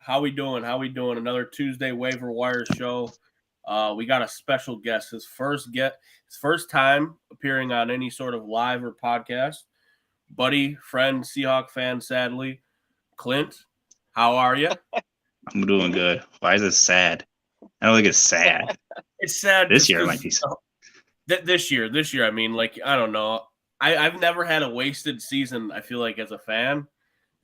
How we doing? How we doing? Another Tuesday waiver wire show. We got a special guest. His first time appearing on any sort of live or podcast. Buddy, friend, Seahawk fan, sadly. Clint, how are you? I'm doing good. Why is it sad? I don't think it's sad. It's sad. This year might be sad. This year. I mean, like, I don't know. I've never had a wasted season, I feel like, as a fan.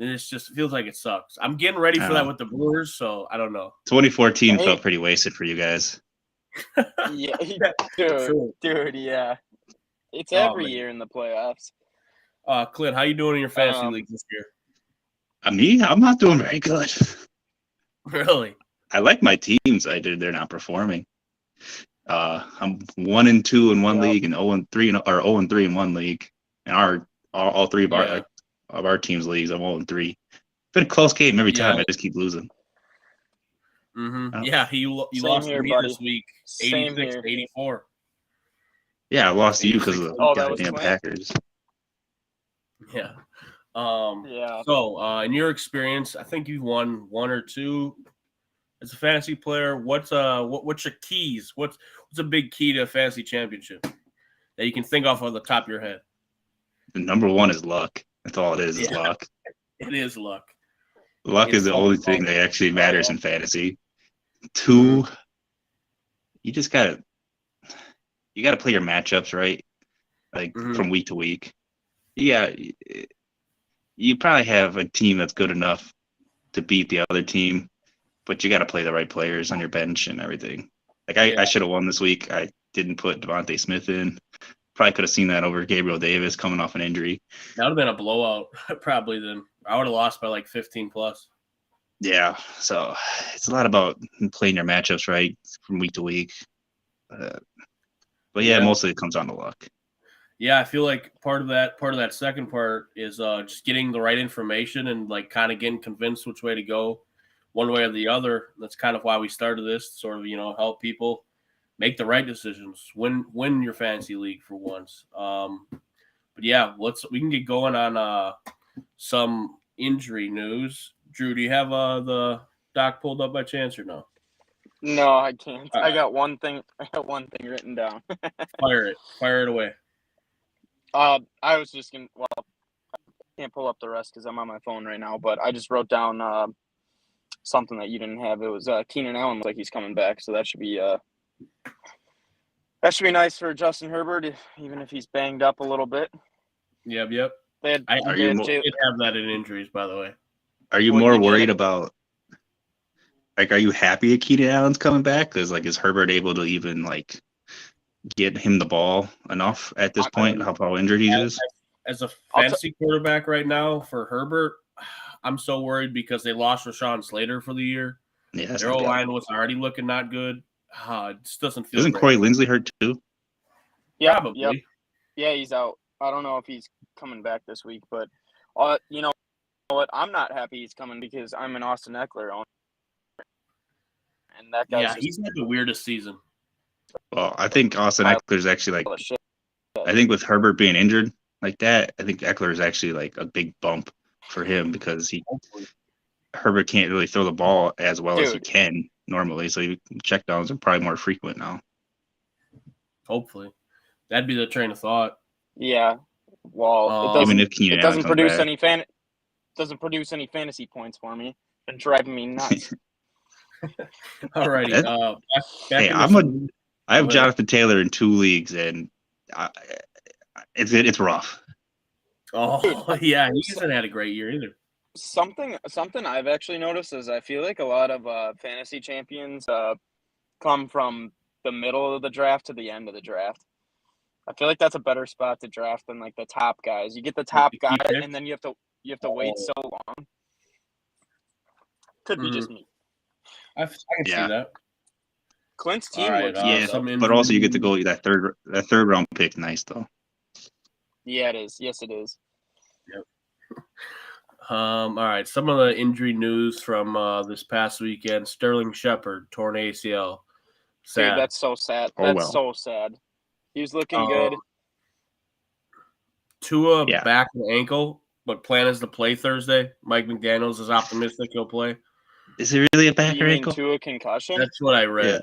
It just feels like it sucks. I'm getting ready for that with the Brewers, so I don't know. 2014 felt pretty wasted for you guys. Yeah, dude, yeah. It's every year in the playoffs. Clint, how you doing in your fantasy league this year? I'm not doing very good. Really? I like my teams. They're not performing. I'm 1-2 in one league and 0-3 or 0-3 in one league. And all three of our teams' leagues, I'm 0-3. It's been a close game every time. I just keep losing. Mm-hmm. Yeah, you lost to me this week, 86-84. Yeah, I lost to you because of the goddamn Packers. Yeah. Yeah. So, in your experience, I think you've won one or two as a fantasy player. What's your keys? What's a big key to a fantasy championship that you can think off the top of your head? The number one is luck. That's all it is luck. It is luck. Luck is the only thing that actually matters in fantasy. Two, you gotta play your matchups right, like from week to week. Yeah, you probably have a team that's good enough to beat the other team, but you got to play the right players on your bench and everything. Like I should have won this week. I didn't put Devontae Smith in. Probably could have seen that over Gabriel Davis coming off an injury. That would have been a blowout, probably. Then I would have lost by like 15 plus. Yeah, so it's a lot about playing your matchups right from week to week. But mostly it comes down to luck. Yeah, I feel like part of that second part is just getting the right information and like kind of getting convinced which way to go, one way or the other. That's kind of why we started this, sort of, help people make the right decisions, win your fantasy league for once. But yeah, we can get going on some injury news. Drew, do you have the doc pulled up by chance or no? No, I can't. I got one thing written down. Fire it away. I was just gonna. Well, I can't pull up the rest because I'm on my phone right now. But I just wrote down something that you didn't have. It was Keenan Allen looks like he's coming back, so that should be nice for Justin Herbert, even if he's banged up a little bit. Yep. I did have that in injuries, by the way. Are you more worried about? Like, are you happy that Keenan Allen's coming back? Because is Herbert able to even get him the ball enough at this point? How injured he is? As a fantasy quarterback right now for Herbert, I'm so worried because they lost Rashawn Slater for the year. Yeah, their O-line was already looking not good. It just doesn't feel. Isn't Corey Linsley hurt too? Yeah, probably. Yep. Yeah, he's out. I don't know if he's coming back this week, but you know what? I'm not happy he's coming because I'm an Austin Eckler owner, and that guy's he's had the weirdest season. Well, I think Austin Eckler's actually I think with Herbert being injured like that, I think Eckler is actually a big bump for him because Herbert can't really throw the ball as well as he can normally, so checkdowns are probably more frequent now. Hopefully, that'd be the train of thought. Yeah, well, it doesn't produce any fantasy points for me. It's been driving me nuts. Alrighty. I have Jonathan Taylor in 2 leagues, and it's rough. Oh yeah, he hasn't had a great year either. Something I've actually noticed is I feel like a lot of fantasy champions come from the middle of the draft to the end of the draft. I feel like that's a better spot to draft than the top guys. You get the top guy, and then you have to wait so long. Could be just me. I can see that. Clint's team looks but also you get to go that third round pick. Nice though. Yeah, it is. Yes, it is. Yep. All right. Some of the injury news from this past weekend: Sterling Shepard torn ACL. Sad. Dude, that's so sad. So sad. He was looking good. Tua back and ankle, but plan is to play Thursday. Mike McDaniels is optimistic he'll play. Is it really a back You or mean ankle? Tua concussion? That's what I read. Yeah.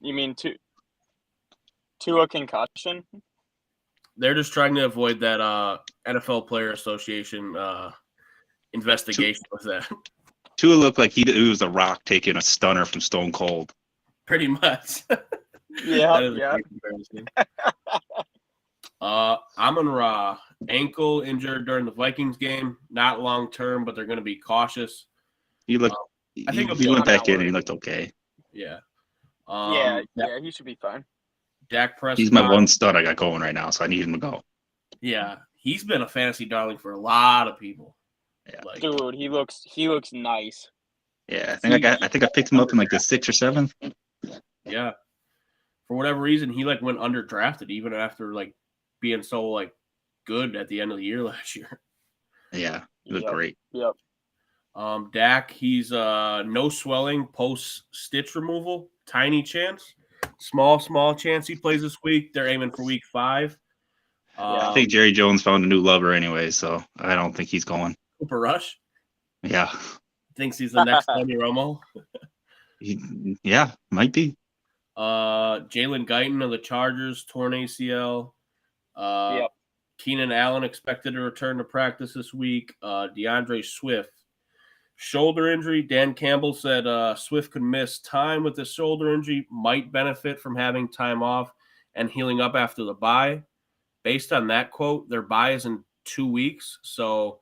You mean Tua concussion? They're just trying to avoid that NFL Player Association investigation with that. Tua looked like he was a Rock taking a stunner from Stone Cold. Pretty much. Yeah, That is a yeah. great comparison. Amon-Ra, ankle injured during the Vikings game. Not long term, but they're going to be cautious. He looked. I think he went I'm back not in and he worried. looked okay. Yeah. Yeah, he should be fine. Dak Prescott. He's my one stud I got going right now, so I need him to go. Yeah, he's been a fantasy darling for a lot of people. Yeah. Like, Dude, he looks nice. Yeah, I think I picked him up in like the 6th or 7th. yeah. For whatever reason, he like went underdrafted even after like being so like good at the end of the year last year. Yeah, he looked Yep. great. Yep. Dak, he's no swelling post stitch removal, tiny chance, small chance he plays this week. They're aiming for week 5. I think Jerry Jones found a new lover anyway, so I don't think he's going. Cooper Rush Yeah, thinks he's the next Tony Romo. yeah, might be. Jalen Guyton of the Chargers, torn ACL. Yep. Keenan Allen expected to return to practice this week. DeAndre Swift, shoulder injury. Dan Campbell said Swift could miss time with the shoulder injury, might benefit from having time off and healing up after the bye. Based on that quote, their bye is in 2 weeks, so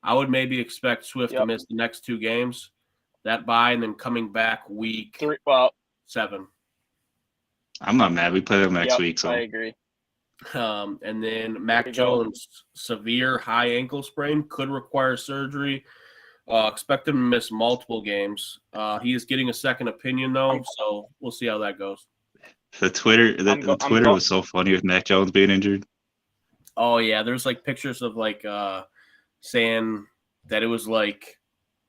I would maybe expect Swift to miss the next 2 games, that bye, and then coming back week 3. Well, 7. I'm not mad. We play them next week, so I agree. And then Mac Jones, severe high ankle sprain, could require surgery. Expect him to miss multiple games. He is getting a second opinion though, so we'll see how that goes. The Twitter was so funny with Mac Jones being injured. Oh yeah, there's like pictures of like saying that it was like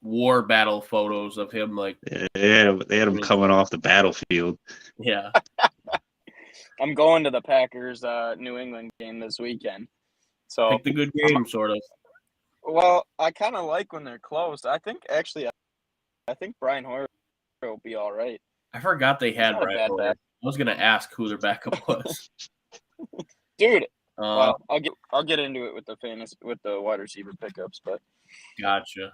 war battle photos of him like they had him coming off the battlefield. Yeah. I'm going to the Packers New England game this weekend. So picked a good game, sort of. Well, I kind of like when they're close. I think Brian Hoyer will be all right. I forgot they had Not a Brian bad Hoyer. back. I was gonna ask who their backup was. Dude, well, I'll get into it with the wide receiver pickups, but Gotcha.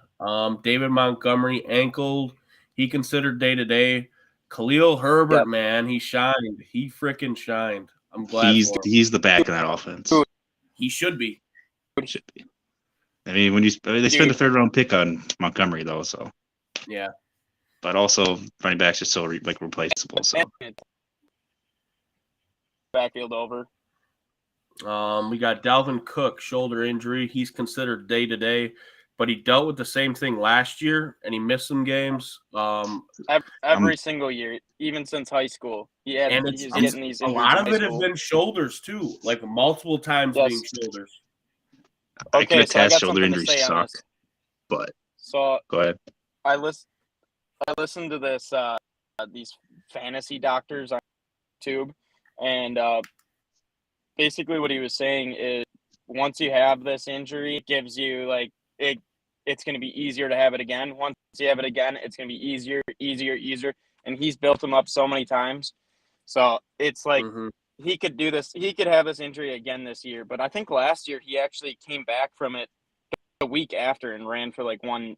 David Montgomery ankle. He considered day to day. Khalil Herbert, man, he shined. He freaking shined. I'm glad he's the back of that offense. He should be. Should be. I mean, when they spent a 3rd round pick on Montgomery though, so yeah. But also running backs are so replaceable. So backfield over. We got Dalvin Cook, shoulder injury. He's considered day to day, but he dealt with the same thing last year and he missed some games. Every single year, even since high school, he's getting these. A lot of it has been shoulders too, like multiple times being shoulders. I can attest shoulder injuries suck, but so go ahead. I listened to this these fantasy doctors on YouTube, and basically what he was saying is once you have this injury, it gives you like it's going to be easier to have it again. Once you have it again, it's going to be easier, and he's built them up so many times. So it's like he could do this. He could have this injury again this year, but I think last year he actually came back from it the week after and ran for like 1/5,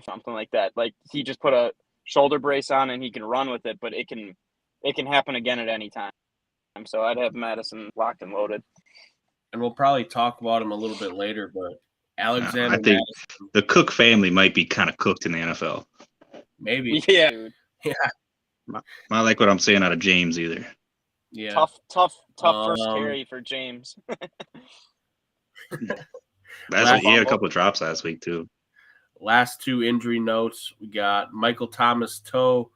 something like that. Like he just put a shoulder brace on and he can run with it, but it can happen again at any time. So I'd have Madison locked and loaded. And we'll probably talk about him a little bit later, but Alexander I think Madison, the Cook family might be kind of cooked in the NFL. Maybe. Yeah. Dude. Yeah. Not like what I'm saying out of James either. Yeah. Tough first carry for James. He had a couple of drops last week too. Last 2 injury notes. We got Michael Thomas toe,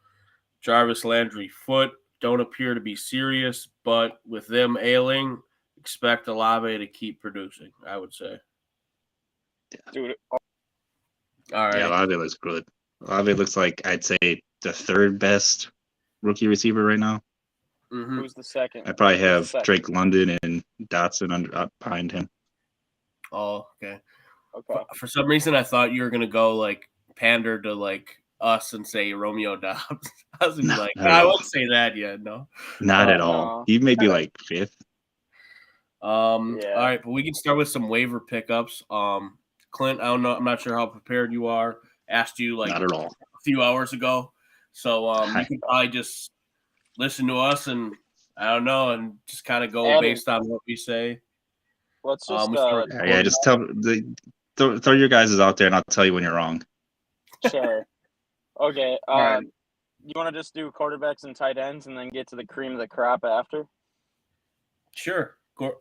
Jarvis Landry foot. Don't appear to be serious, but with them ailing, expect Olave to keep producing, I would say. Yeah. Dude. All right. Yeah, Olave looks good. Olave looks like I'd say the 3rd best rookie receiver right now. Mm-hmm. Who's the second? I probably have Drake London and Dotson behind him. Oh, okay. Okay. For some reason, I thought you were gonna go like pander to like us and say Romeo Dobbs. I was gonna be No, like, not at I all. wouldn't say that yet. No. Not at no. all. He may be like 5th. All Yeah. right, but we can start with some waiver pickups. Clint, I don't know. I'm not sure how prepared you are. Asked you like Not at all. a few hours ago, so you can probably just listen to us and I don't know, and just kind of go based on what we say. Let's just Yeah, just throw your guys out there, and I'll tell you when you're wrong. Sure. Okay. right. You want to just do quarterbacks and tight ends, and then get to the cream of the crop after? Sure.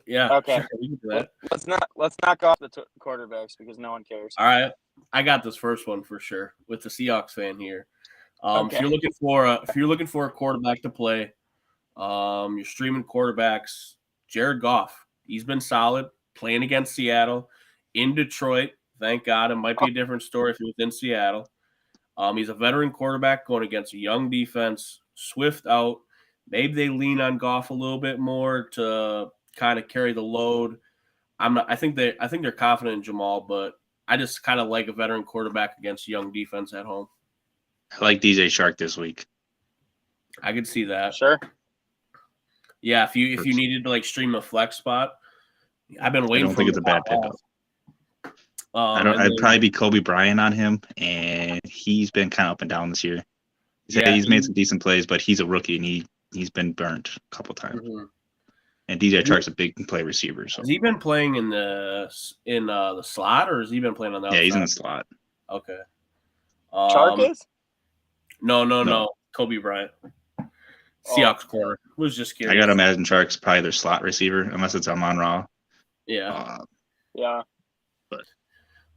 Yeah. Okay. Sure. We can do that. Let's knock off the quarterbacks because no one cares. All right. I got this first one for sure with the Seahawks fan here. Okay. If you're looking for a quarterback to play, you're streaming quarterbacks. Jared Goff. He's been solid playing against Seattle in Detroit. Thank God. It might be a different story if he was in Seattle. He's a veteran quarterback going against a young defense. Swift out. Maybe they lean on Goff a little bit more to kind of carry the load. I think they're confident in Jamal, but I just kind of like a veteran quarterback against a young defense at home. I like DJ Shark this week. I could see that. Sure. Yeah, if you needed to like stream a flex spot, I've been waiting. I don't think it's a bad pickup. I'd probably be Kobe Bryant on him, and he's been kind of up and down this year. He's made some decent plays, but he's a rookie and he's been burnt a couple times. Mm-hmm. And DJ Chark's a big play receiver. So has he been playing in the slot, or has he been playing on the outside? Yeah, he's in the slot. Okay. Chark is? No. Kobe Bryant. Seahawks corner. Was just curious. I gotta imagine Chark's probably their slot receiver, unless it's Amon-Ra. Yeah. Yeah. But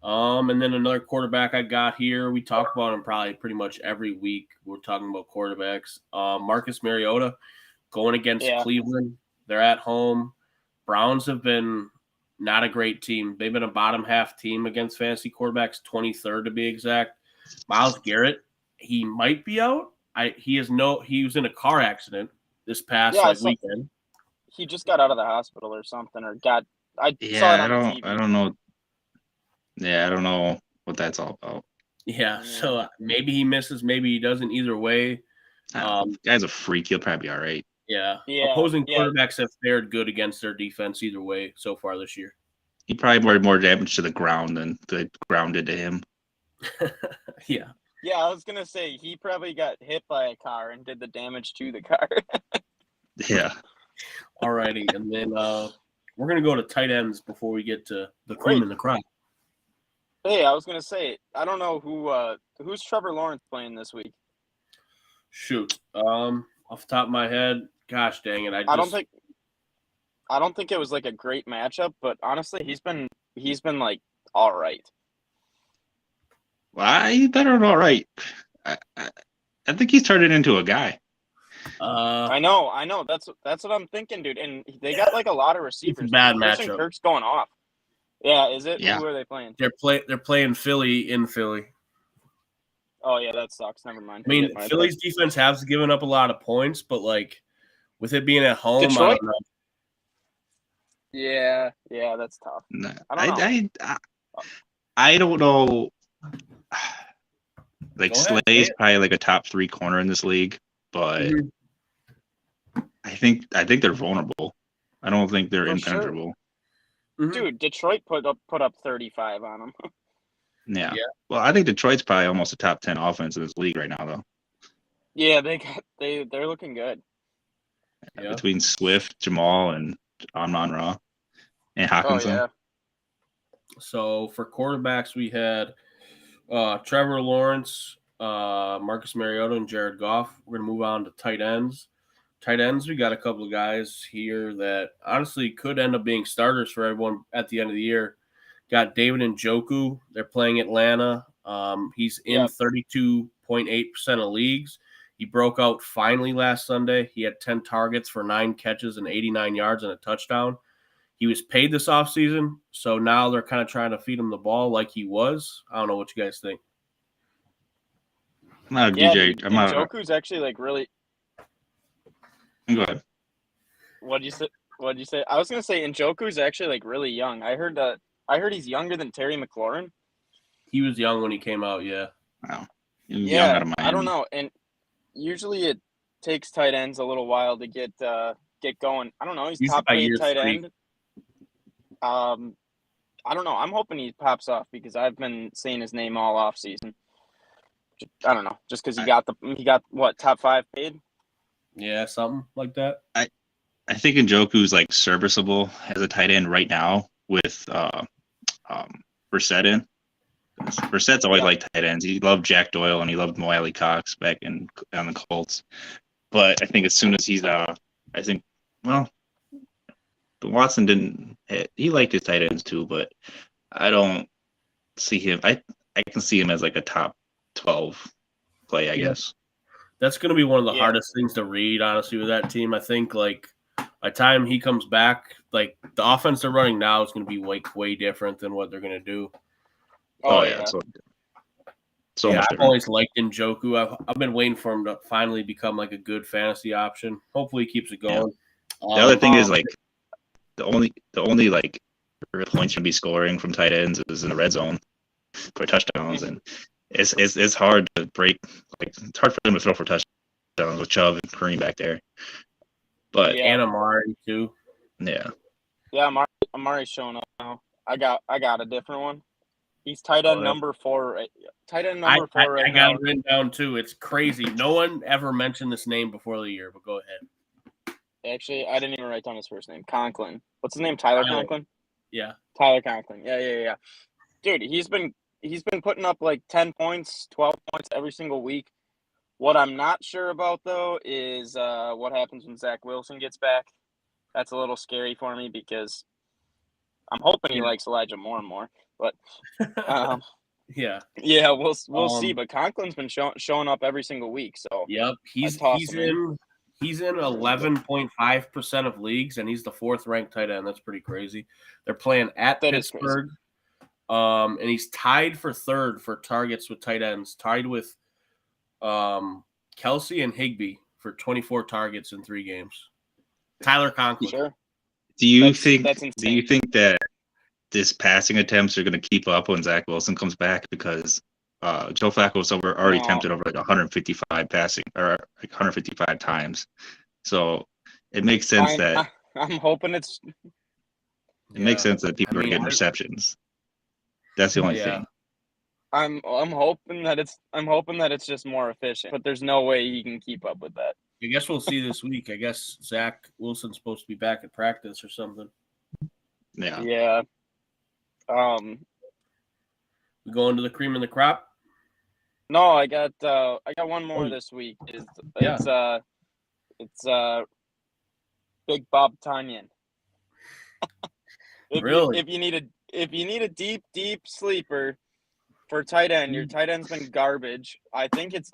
and then another quarterback I got here. We talk about him probably pretty much every week. We're talking about quarterbacks. Marcus Mariota going against Cleveland. They're at home. Browns have been not a great team. They've been a bottom half team against fantasy quarterbacks, 23rd to be exact. Myles Garrett, he might be out. He was in a car accident this past weekend. He just got out of the hospital or something, or saw it on TV. I don't know. Yeah, I don't know what that's all about. Yeah, so maybe he misses, maybe he doesn't. Either way, guy's a freak. He'll probably be all right. Yeah. Opposing quarterbacks have fared good against their defense either way so far this year. He probably did more damage to the ground than the ground did to him. Yeah. Yeah, I was going to say he probably got hit by a car and did the damage to the car. Yeah. All righty. And then we're going to go to tight ends before we get to the cream and the crop. Hey, I was going to say, I don't know who's Trevor Lawrence playing this week. Shoot. Off the top of my head, gosh dang it. I don't think it was like a great matchup, but honestly, he's been like all right. Well, he's better than all right. I think he's turned it into a guy. I know. That's what I'm thinking, dude. And they got like a lot of receivers. It's a bad matchup. Kirk's going off. Yeah, is it? Yeah. Who are they playing? They're playing Philly in Philly. Oh yeah, that sucks. Never mind. I mean, Philly's defense has given up a lot of points, but like with it being at home, Detroit? I don't know. Yeah, that's tough. No, I don't know. Like Slay's probably like a top 3 corner in this league, but I think they're vulnerable. I don't think they're impenetrable. Sure. Dude, Detroit put up 35 on them. Yeah. Well, I think Detroit's probably almost a top 10 offense in this league right now, though. Yeah, they're looking good. Yeah. Between Swift, Jamal, and Amon-Ra and Hawkinson. Oh, yeah. So for quarterbacks, we had Trevor Lawrence, Marcus Mariota, and Jared Goff. We're going to move on to tight ends. Tight ends, we got a couple of guys here that honestly could end up being starters for everyone at the end of the year. Got David Njoku. They're playing Atlanta. He's in 32.8% of leagues. He broke out finally last Sunday. He had 10 targets for 9 catches and 89 yards and a touchdown. He was paid this offseason, so now they're kind of trying to feed him the ball like he was. I don't know what you guys think. I'm not a DJ. Njoku's actually like really. Go ahead. What'd you say? I was gonna say Njoku's actually like really young. I heard he's younger than Terry McLaurin. He was young when he came out. Yeah. Wow. young out of I don't Miami. know. And usually it takes tight ends a little while to get going. I don't know. He's top by paid year tight 3. end. I don't know. I'm hoping he pops off because I've been saying his name all off season. I don't know, just because he got what, top 5 paid. Yeah, something like that. I think Njoku's like serviceable as a tight end right now with Brissett in. Brissett's always liked tight ends. He loved Jack Doyle and he loved Wiley Cox back on the Colts. But I think as soon as he's Watson didn't. He liked his tight ends too, but I don't see him. I can see him as like a top 12 play, I guess. That's going to be one of the hardest things to read, honestly, with that team. I think like by the time he comes back, like the offense they're running now is going to be way different than what they're going to do. Oh yeah. So much I've different. always liked Njoku. I've been waiting for him to finally become like a good fantasy option. Hopefully, he keeps it going. Yeah. The other thing is like the only like points you'll be scoring from tight ends is in the red zone for touchdowns, and it's hard to break. Like it's hard for them to throw for touchdowns with Chubb and Kareem back there. But and Amari too. Yeah. Yeah, Amari's showing up now. I got a different one. He's tight end number 4. Tight end number 4 right now. I got it written down too. It's crazy. No one ever mentioned this name before the year, but go ahead. Actually, I didn't even write down his first name. Conklin. What's his name? Tyler Conklin? Yeah. Tyler Conklin. Yeah. Dude, he's been putting up like 10 points, 12 points every single week. What I'm not sure about though is what happens when Zach Wilson gets back. That's a little scary for me because I'm hoping he likes Elijah more and more. But yeah, we'll see. But Conklin's been showing up every single week. So he's in 11.5% of leagues, and he's the 4th ranked tight end. That's pretty crazy. They're playing at Pittsburgh, and he's tied for 3rd for targets with tight ends, tied with Kelsey and Higbee for 24 targets in 3 games. Tyler Conklin. Sure. Do you think that this passing attempts are going to keep up when Zach Wilson comes back? Because Joe Flacco's already attempted over like 155 passing or like 155 times. So it makes sense I'm hoping it makes sense that people are getting receptions. That's the only thing. I'm hoping that it's just more efficient, but there's no way he can keep up with that. I guess we'll see this week. I guess Zach Wilson's supposed to be back at practice or something. Yeah. Yeah. We go into the cream of the crop. No, I got one more this week. It's Big Bob Tonyan. Really? If you need a deep sleeper for tight end, your tight end's been garbage. I think it's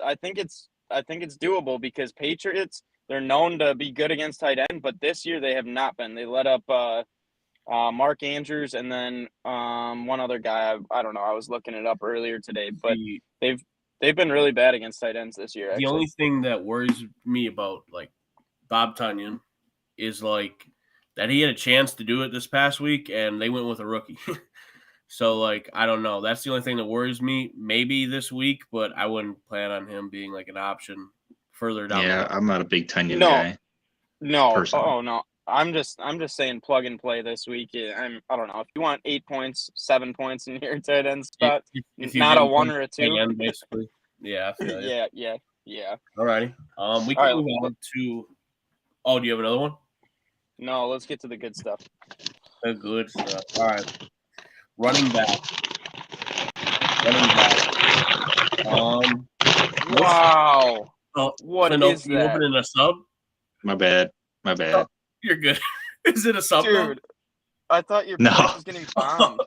doable because Patriots, they're known to be good against tight end, but this year they have not been. They let up Mark Andrews and then one other guy. I don't know. I was looking it up earlier today, but they've been really bad against tight ends this year. The only thing that worries me about like Bob Tonyan is like that he had a chance to do it this past week and they went with a rookie. So like I don't know. That's the only thing that worries me. Maybe this week, but I wouldn't plan on him being like an option further down. Yeah, I'm not a big Tonyan guy. No. Personally. Oh no. I'm just saying plug and play this week. I don't know if you want 8 points, 7 points in your tight end spot, if not a 1 or a 2. End, basically. Yeah. I feel Yeah. All righty. We can move on to. Oh, do you have another one? No, let's get to the good stuff. The good stuff. All right. Running back. Wow. What is you that? opening a sub? My bad. Oh, you're good. Is it a sub? Dude, I thought your place was getting bombed.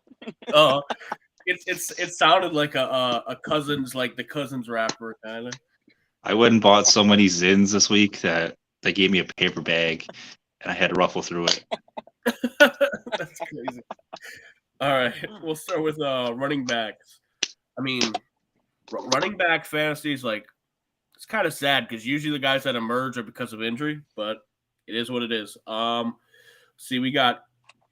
It sounded like a Cousins, like the Cousins rapper kind of. I went and bought so many Zins this week that they gave me a paper bag and I had to ruffle through it. That's crazy. All right, we'll start with running backs. I mean, running back fantasy is like it's kind of sad because usually the guys that emerge are because of injury, but it is what it is. See, we got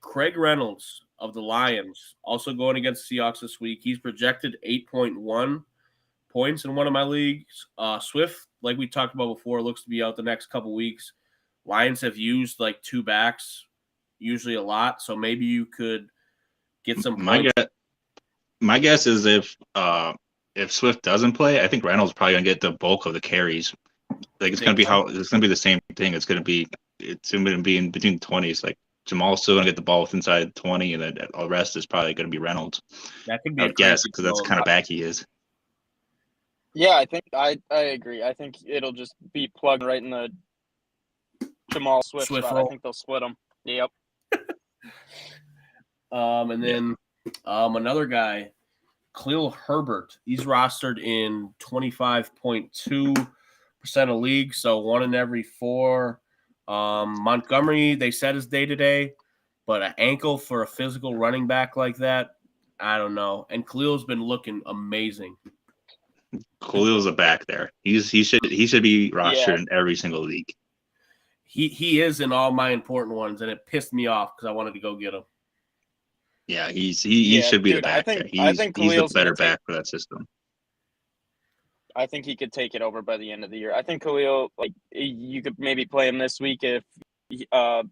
Craig Reynolds of the Lions also going against the Seahawks this week. He's projected 8.1 points in one of my leagues. Swift, like we talked about before, looks to be out the next couple weeks. Lions have used like 2 backs, usually a lot. So maybe you could get some points. My guess is if Swift doesn't play, I think Reynolds probably gonna get the bulk of the carries. Like it's gonna be the same thing. It's gonna be in between the 20s. Like Jamal's still gonna get the ball with inside 20, and then the rest is probably gonna be Reynolds. That could be I guess because that's the kind of back he is. Yeah, I think I agree. I think it'll just be plugged right in the Jamal Swift spot. Roll. I think they'll split them. Yep. And then another guy, Khalil Herbert. He's rostered in 25.2% of leagues, so 1 in every 4. Montgomery, they said is day to day, but an ankle for a physical running back like that, I don't know. And Khalil's been looking amazing. Khalil's a back there. He should be rostered in every single league. He is in all my important ones, and it pissed me off because I wanted to go get him. Yeah, he should be the back there. He's the better back for that system. I think he could take it over by the end of the year. I think Khalil, like, you could maybe play him this week if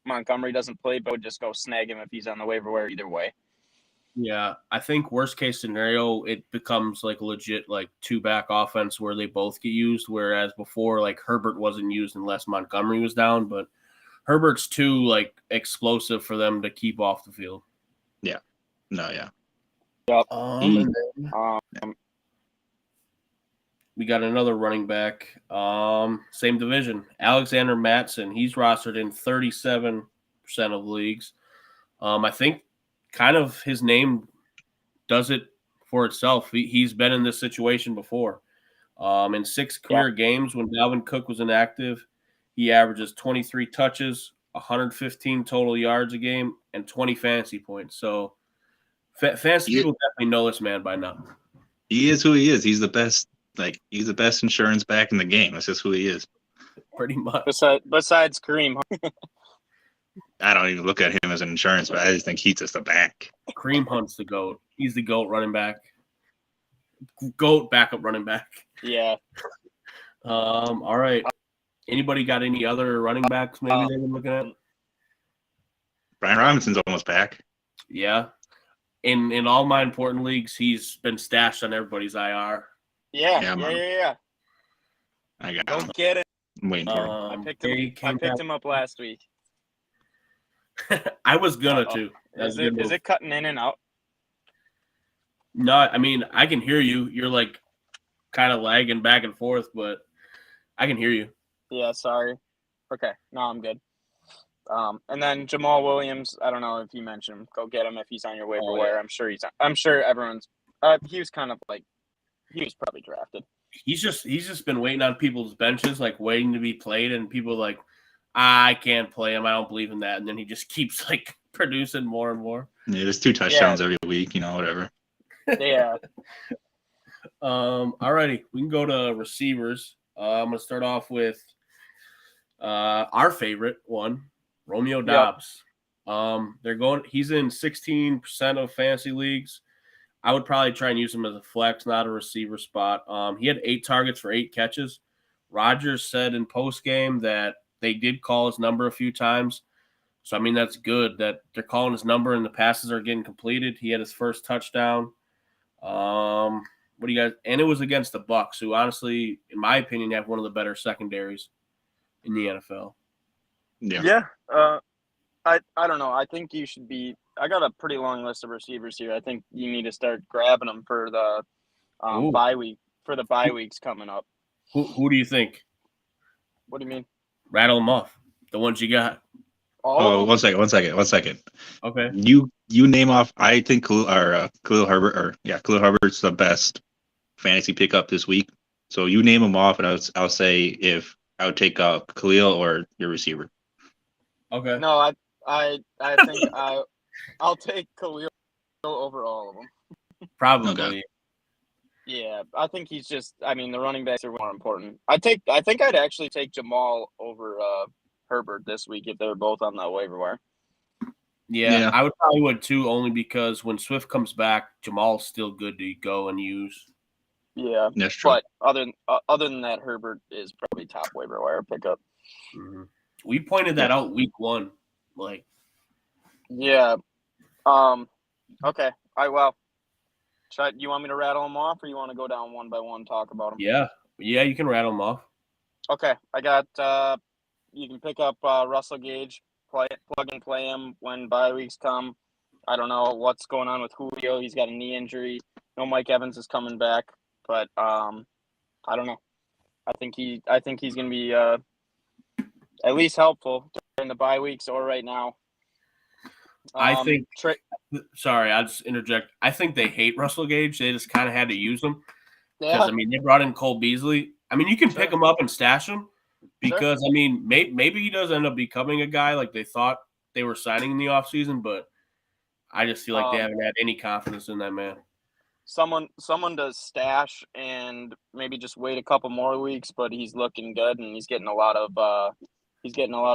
Montgomery doesn't play, but would just go snag him if he's on the waiver wire either way. Yeah, I think worst case scenario, it becomes like legit like 2-back offense where they both get used, whereas before like Herbert wasn't used unless Montgomery was down, but Herbert's too like explosive for them to keep off the field. Yeah. No, yeah. Yep. And then, we got another running back, same division, Alexander Mattson. He's rostered in 37% of leagues. I think kind of his name does it for itself. He's been in this situation before. In 6 career games when Dalvin Cook was inactive, he averages 23 touches, 115 total yards a game, and 20 fantasy points. So fantasy people definitely know this man by now. He is who he is. He's the best. Like, he's the best insurance back in the game. That's just who he is. Pretty much. Besides Kareem. I don't even look at him as an insurance, but I just think he's just a back. Kareem Hunt's the GOAT. He's the GOAT running back. GOAT backup running back. Yeah. All right. Anybody got any other running backs maybe they've been looking at? Brian Robinson's almost back. Yeah. In all my important leagues, he's been stashed on everybody's IR. Yeah. I got Go him. get it. I'm waiting for him. I picked him up last week. I was gonna too. Is it cutting in and out? No, I mean I can hear you. You're like kind of lagging back and forth, but I can hear you. Yeah, sorry. Okay, no, I'm good. And then Jamal Williams. I don't know if you mentioned him. Go get him if he's on your waiver wire. I'm sure everyone's. He was kind of like he was probably drafted. He's just been waiting on people's benches, like waiting to be played, and people like, I can't play him. I don't believe in that. And then he just keeps like producing more and more. Yeah, there's 2 touchdowns every week, whatever. Yeah. Alrighty, we can go to receivers. I'm gonna start off with our favorite one, Romeo Doubs. He's in 16% of fantasy leagues. I would probably try and use him as a flex, not a receiver spot. He had 8 targets for 8 catches. Rodgers said in post-game that they did call his number a few times. So, I mean, that's good that they're calling his number and the passes are getting completed. He had his first touchdown. What do you guys – and it was against the Bucs, who honestly, in my opinion, have one of the better secondaries in the NFL. Yeah. I don't know. I think you should be – I got a pretty long list of receivers here. I think you need to start grabbing them for the bye week for the bye weeks coming up. Who do you think? What do you mean? Rattle them off. The ones you got. Oh, one second. Okay. You name off. I think Khalil Herbert's the best fantasy pickup this week. So you name them off, and I'll say if I would take Khalil or your receiver. Okay. No, I think I'll take Khalil over all of them. Probably. Okay. Yeah, I think he's just. I mean, the running backs are more important. I think I'd actually take Jamal over Herbert this week if they were both on the waiver wire. Yeah, I would probably would too, only because when Swift comes back, Jamal's still good to go and use. Yeah, That's true. but other than that, Herbert is probably top waiver wire pickup. Mm-hmm. We pointed that out week 1. Like, yeah. Okay. Well, you want me to rattle them off, or you want to go down one by one, talk about them? yeah, you can rattle them off. Okay, I got. You can pick up Russell Gage, plug and play him when bye weeks come. I don't know what's going on with Julio. He's got a knee injury. No, Mike Evans is coming back, but I don't know. I think he's going to be at least helpful during the bye weeks or right now. I think. Sorry, I'll just interject. I think they hate Russell Gage. They just kind of had to use him because they brought in Cole Beasley. I mean, you can pick him up and stash him because I mean, maybe he does end up becoming a guy like they thought they were signing in the offseason, but I just feel like they haven't had any confidence in that man. Someone to stash and maybe just wait a couple more weeks, but he's looking good and he's getting a lot of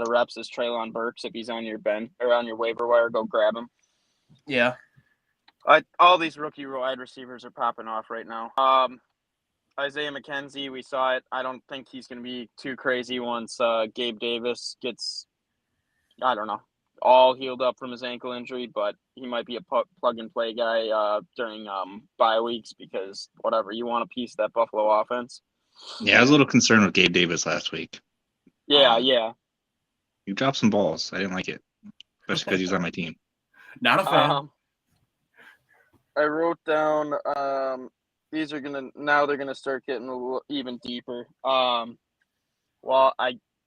reps as Treylon Burks. If he's on your bench or on your waiver wire, go grab him. Yeah. All these rookie wide receivers are popping off right now. Isaiah McKenzie, we saw it. I don't think he's going to be too crazy once Gabe Davis gets, I don't know, all healed up from his ankle injury, but he might be a plug and play guy during bye weeks because whatever, you want a piece of that Buffalo offense. Yeah, I was a little concerned with Gabe Davis last week. Yeah. You dropped some balls. I didn't like it, especially because he's on my team. Not a fan. I wrote down these are they're gonna start getting a little even deeper.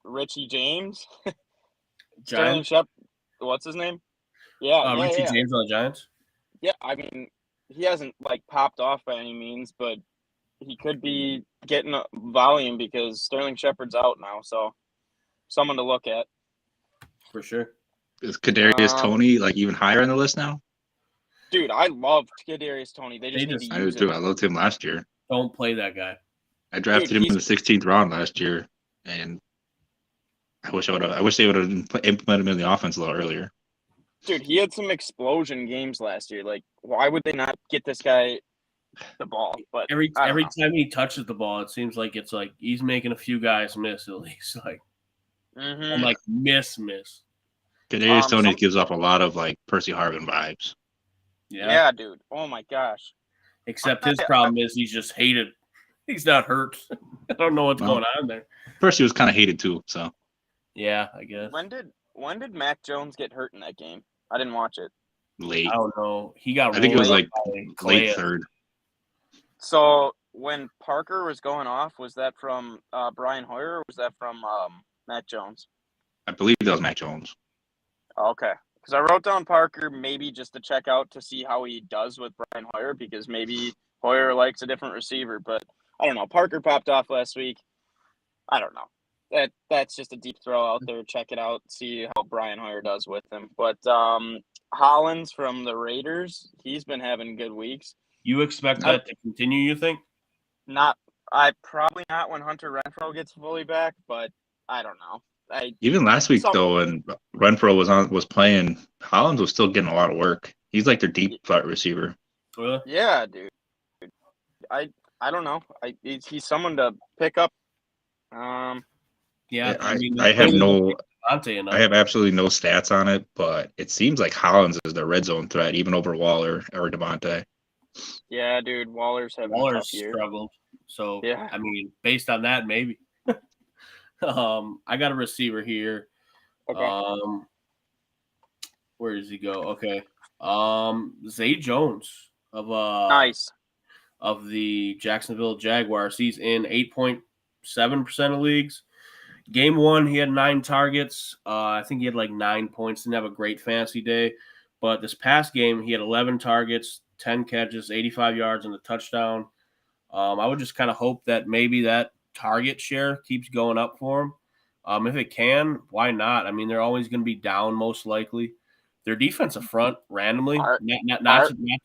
Richie James, Sterling Shepard, what's his name? Richie James on the Giants. Yeah, I mean he hasn't like popped off by any means, but he could be getting a volume because Sterling Shepard's out now, so someone to look at for sure. Is Kadarius Toney like even higher on the list now? Dude, I loved Kadarius Toney. They just need to use him. I loved him last year. Don't play that guy. I drafted him in the 16th round last year, and I wish they would have implemented him in the offense a little earlier. Dude, he had some explosion games last year. Like, why would they not get this guy the ball? But every time he touches the ball, it seems like it's like he's making a few guys miss at least. Like, I'm like miss. Kadarius Toney gives off a lot of like Percy Harvin vibes. Yeah, dude. Oh my gosh. Except his problem is he's just hated. He's not hurt. I don't know what's going on there. Percy was kind of hated too, so. Yeah, I guess. When did Mac Jones get hurt in that game? I didn't watch it. Late. I don't know. He got. I think it was like late third. So when Parker was going off, was that from Brian Hoyer or was that from Mac Jones? I believe that was Mac Jones. Okay. Because I wrote down Parker maybe just to check out to see how he does with Brian Hoyer because maybe Hoyer likes a different receiver. But I don't know. Parker popped off last week. I don't know. That's just a deep throw out there. Check it out. See how Brian Hoyer does with him. But Hollins from the Raiders, he's been having good weeks. You expect that to continue, you think? Probably not when Hunter Renfrow gets fully back, but I don't know. Even last week though, when Renfrow was playing, Hollins was still getting a lot of work. He's like their deep threat receiver. Really? Yeah, dude. I don't know. He's someone to pick up. Yeah, I have absolutely no stats on it, but it seems like Hollins is the red zone threat, even over Waller or Devontae. Yeah, dude, Waller's struggled. So yeah, I mean, based on that, maybe. I got a receiver here. Okay. Where does he go? Okay. Zay Jones of nice of the Jacksonville Jaguars. He's in 8.7% of leagues. Game 1, he had 9 targets. I think he had like 9 points. Didn't have a great fantasy day, but this past game he had 11 targets, 10 catches, 85 yards, and a touchdown. I would just kind of hope that maybe that target share keeps going up for him. If it can, why not? I mean, they're always going to be down most likely. Their defensive front, randomly, not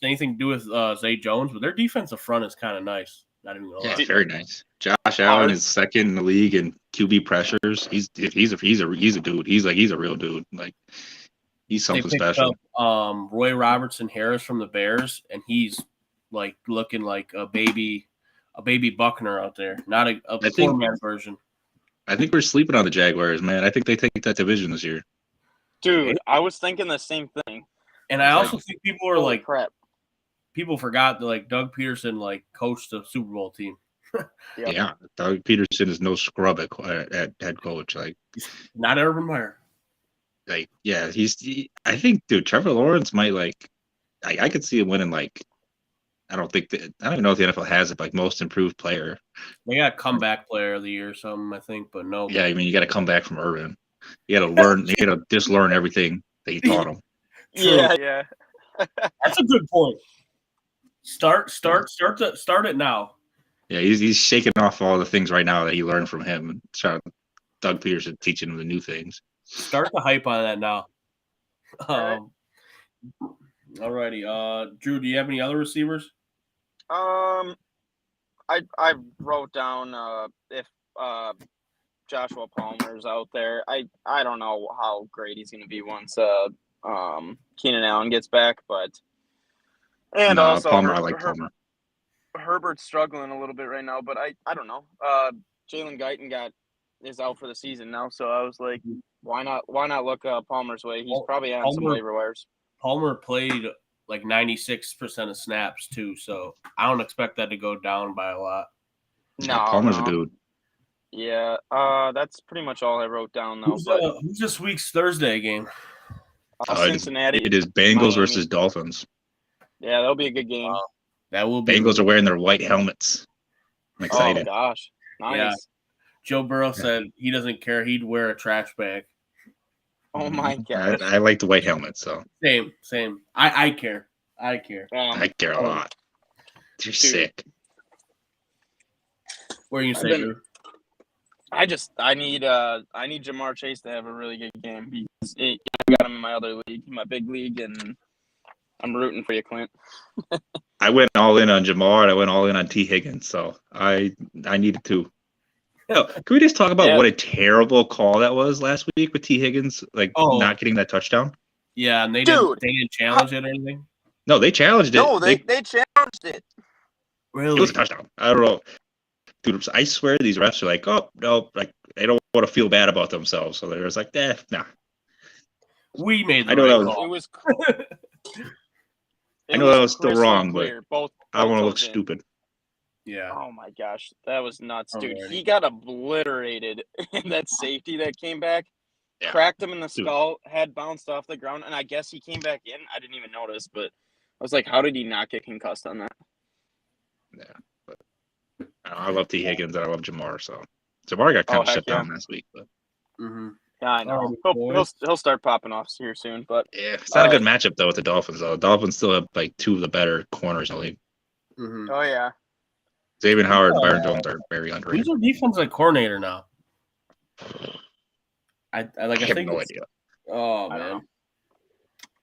anything to do with Zay Jones, but their defensive front is kind of nice. Not even gonna lie. Yeah, very nice. Josh Allen is second in the league in QB pressures. He's a dude. He's a real dude. Like he's something special. Roy Robertson Harris from the Bears, and he's like looking like a baby a baby Buckner out there, not a I think- poor man version. I think we're sleeping on the Jaguars, man. I think they take that division this year. Dude, I was thinking the same thing. And I It's also think people are Holy like, crap. people forgot that like Doug Peterson like coached the Super Bowl team. Yep. Yeah, Doug Peterson is no scrub at head coach. Not Urban Meyer. Yeah, I think, dude, Trevor Lawrence might I could see him winning I don't even know if the NFL has it, most improved player. They got comeback player of the year or something, I think, but no. Yeah, I mean, you got to come back from Urban. You got to learn. You got to just learn everything that you taught him. Yeah. That's a good point. Start it now. Yeah, he's shaking off all the things right now that he learned from him, and trying Doug Peterson teaching him the new things. Start the hype on that now. Alright. Alrighty. Drew, do you have any other receivers? I wrote down if Joshua Palmer's out there. I don't know how great he's going to be once Keenan Allen gets back, but also Palmer, I like Palmer. Herbert's struggling a little bit right now, but I don't know. Jalen Guyton is out for the season now, so I was like, why not look Palmer's way? He's probably on some waiver wires. Palmer played like 96% of snaps too, so I don't expect that to go down by a lot. No, Palmer's no. a dude. Yeah, that's pretty much all I wrote down though. Who's this week's Thursday game? Cincinnati. It is Bengals Miami. versus Dolphins. Yeah, that'll be a good game. That will be. Bengals are wearing their white helmets. I'm excited. Oh gosh, nice. Yeah. Joe Burrow said he doesn't care. He'd wear a trash bag. Oh my god. I like the white helmet, so Same. I care. I care a lot. You're sick. What are you saying, Drew? I need Jamar Chase to have a really good game because I got him in my other league, my big league, and I'm rooting for you, Clint. I went all in on Jamar and I went all in on T. Higgins, so I needed to. Can we just talk about what a terrible call that was last week with T. Higgins, not getting that touchdown? Yeah, and they didn't challenge it or anything? No, they challenged it. No, they challenged it. Really? It was a touchdown. I don't know. Dude, I swear these refs are like, oh, no, they don't want to feel bad about themselves. So they're just like, nah. We made the I know right that call. It was I know that was still crystal wrong, clear. Both I don't want to of look them. stupid. Yeah. Oh my gosh, that was nuts, dude. Alrighty. He got obliterated in that safety that came back, Yeah. cracked him in the skull, head bounced off the ground, and I guess he came back in. I didn't even notice, but I was like, how did he not get concussed on that? Yeah. But I love T. Higgins and I love Jamar. So Jamar got kind of heck shut down yeah. last week. But Mm-hmm. Yeah, I know. Alright, He'll start popping off here soon, but yeah, it's not a good matchup, though, with the Dolphins, though. The Dolphins still have, two of the better corners in the league. Mm-hmm. oh yeah. Xavier Howard and Byron Jones are very underrated. Who's our defensive coordinator now? I I think have no it's- idea. Oh I don't man. know.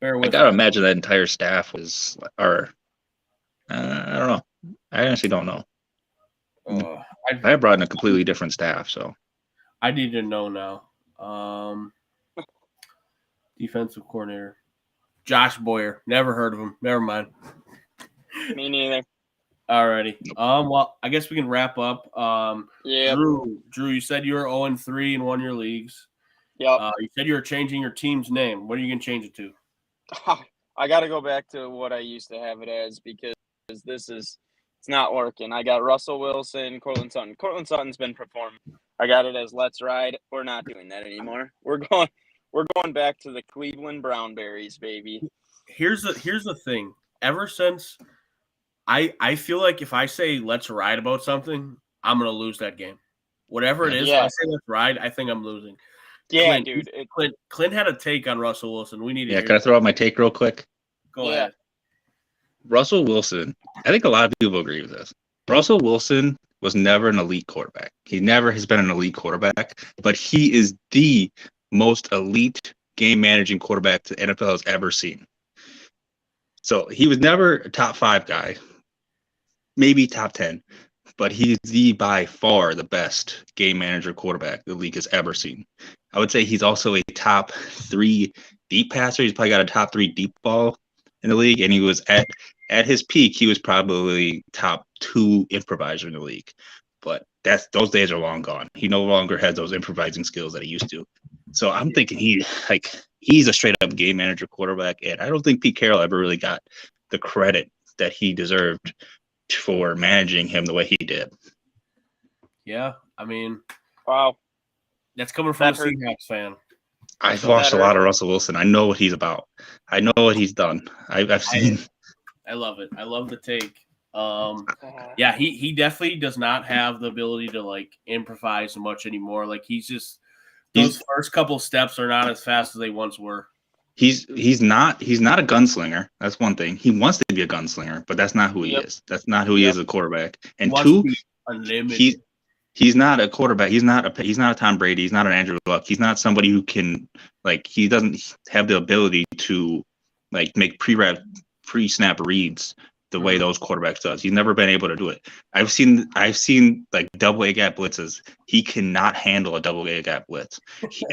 Bear I with gotta me. imagine that entire staff was, I don't know. I honestly don't know. I brought in a completely different staff, so I need to know now. Defensive coordinator. Josh Boyer. Never heard of him. Never mind. Me neither. Alrighty. Well, I guess we can wrap up. Yeah. Drew, you said you were 0-3 in one of your leagues. Yep. You said you were changing your team's name. What are you gonna change it to? I got to go back to what I used to have it as because it's not working. I got Russell Wilson, Cortland Sutton. Cortland Sutton's been performing. I got it as Let's Ride. We're not doing that anymore. We're going back to the Cleveland Brownberries, baby. Here's the thing. Ever since I feel like if I say let's ride about something, I'm gonna lose that game. Whatever it is, if I say let's ride, I think I'm losing. Yeah, Clint, dude. Clint had a take on Russell Wilson. We need to hear can I throw out my take real quick? Go Yeah. ahead. Russell Wilson, I think a lot of people agree with this. Russell Wilson was never an elite quarterback. He never has been an elite quarterback, but he is the most elite game managing quarterback the NFL has ever seen. So he was never a top 5 guy, maybe top 10, but he's by far the best game manager quarterback the league has ever seen. I would say he's also a top 3 deep passer. He's probably got a top 3 deep ball in the league, and he was at his peak. He was probably top go-to improviser in the league. But those days are long gone. He no longer has those improvising skills that he used to. So I'm thinking he's a straight up game manager quarterback, and I don't think Pete Carroll ever really got the credit that he deserved for managing him the way he did. Yeah, I mean, wow, that's coming from a Seahawks fan. I've watched a lot of Russell Wilson. I know what he's about. I know what he's done. I've seen. I love it. I love the take. Yeah, he definitely does not have the ability to like improvise much anymore. Like he's those first couple steps are not as fast as they once were. He's not a gunslinger. That's one thing. He wants to be a gunslinger, but that's not who he is. That's not who he is as a quarterback. And two, he's not a quarterback. He's not a Tom Brady. He's not an Andrew Luck. He's not somebody who can he doesn't have the ability to make pre-snap reads the way those quarterbacks does. He's never been able to do it. I've seen double A gap blitzes. He cannot handle a double A gap blitz.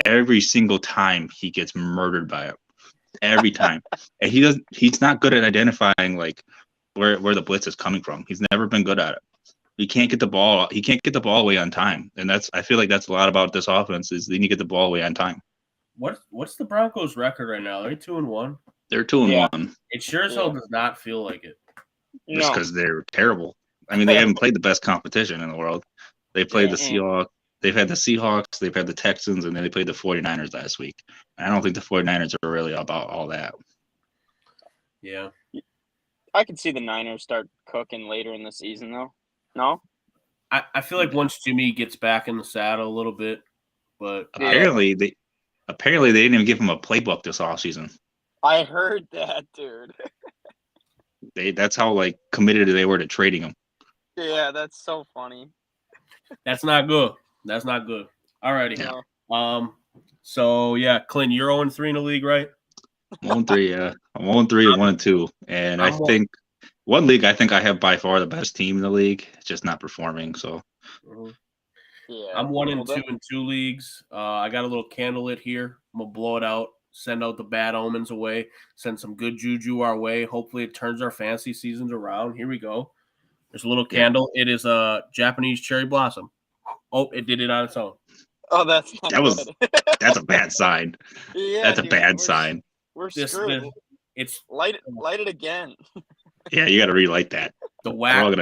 Every single time he gets murdered by it. Every time. And he's not good at identifying where the blitz is coming from. He's never been good at it. He can't get the ball away on time. And I feel like that's a lot about this offense is they need to get the ball away on time. What's the Broncos record right now? They're 2-1. They're 2-1. It sure as hell does not feel like it. Just because they're terrible. I mean, they haven't played the best competition in the world. They played the Seahawks. They've had the Seahawks. They've had the Texans, and then they played the 49ers last week. And I don't think the 49ers are really about all that. Yeah. I could see the Niners start cooking later in the season, though. No? I feel like once Jimmy gets back in the saddle a little bit, but apparently they didn't even give him a playbook this offseason. I heard that, dude. That's how committed they were to trading him. Yeah, that's so funny. That's not good. That's not good. Alrighty. Yeah. So yeah, Clint, you're 0-3 in the league, right? I'm 0-3, yeah. I'm 0-3 and 1-2. And I think one league I think I have by far the best team in the league. It's just not performing. So yeah. I'm 1-2 in 2 leagues. I got a little candle lit here. I'm gonna blow it out. Send out the bad omens away, send some good juju our way. Hopefully it turns our fantasy seasons around. Here we go. There's a little candle. It is a Japanese cherry blossom. Oh, it did it on its own. Oh, that's a bad sign. Yeah, that's a bad sign. We're screwed. It's light it again. Yeah, you got to relight that. The whack.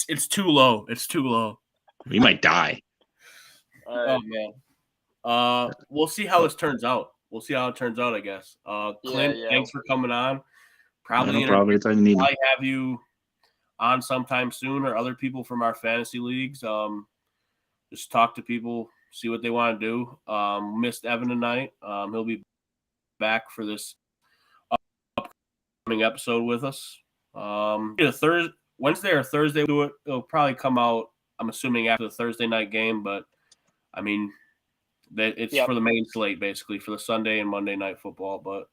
It's too low. It's too low. We might die. Oh man. We'll see how this turns out. We'll see how it turns out, I guess. Clint, thanks for coming on. Probably have you on sometime soon, or other people from our fantasy leagues. Just talk to people, see what they want to do. Missed Evan tonight. He'll be back for this upcoming episode with us. Wednesday or Thursday, we'll do it. It'll probably come out, I'm assuming, after the Thursday night game, but I mean, it's for the main slate, basically, for the Sunday and Monday night football. But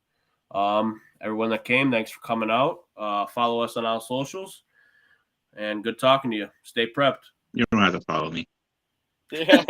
everyone that came, thanks for coming out. Follow us on our socials. And good talking to you. Stay prepped. You don't have to follow me. Yeah.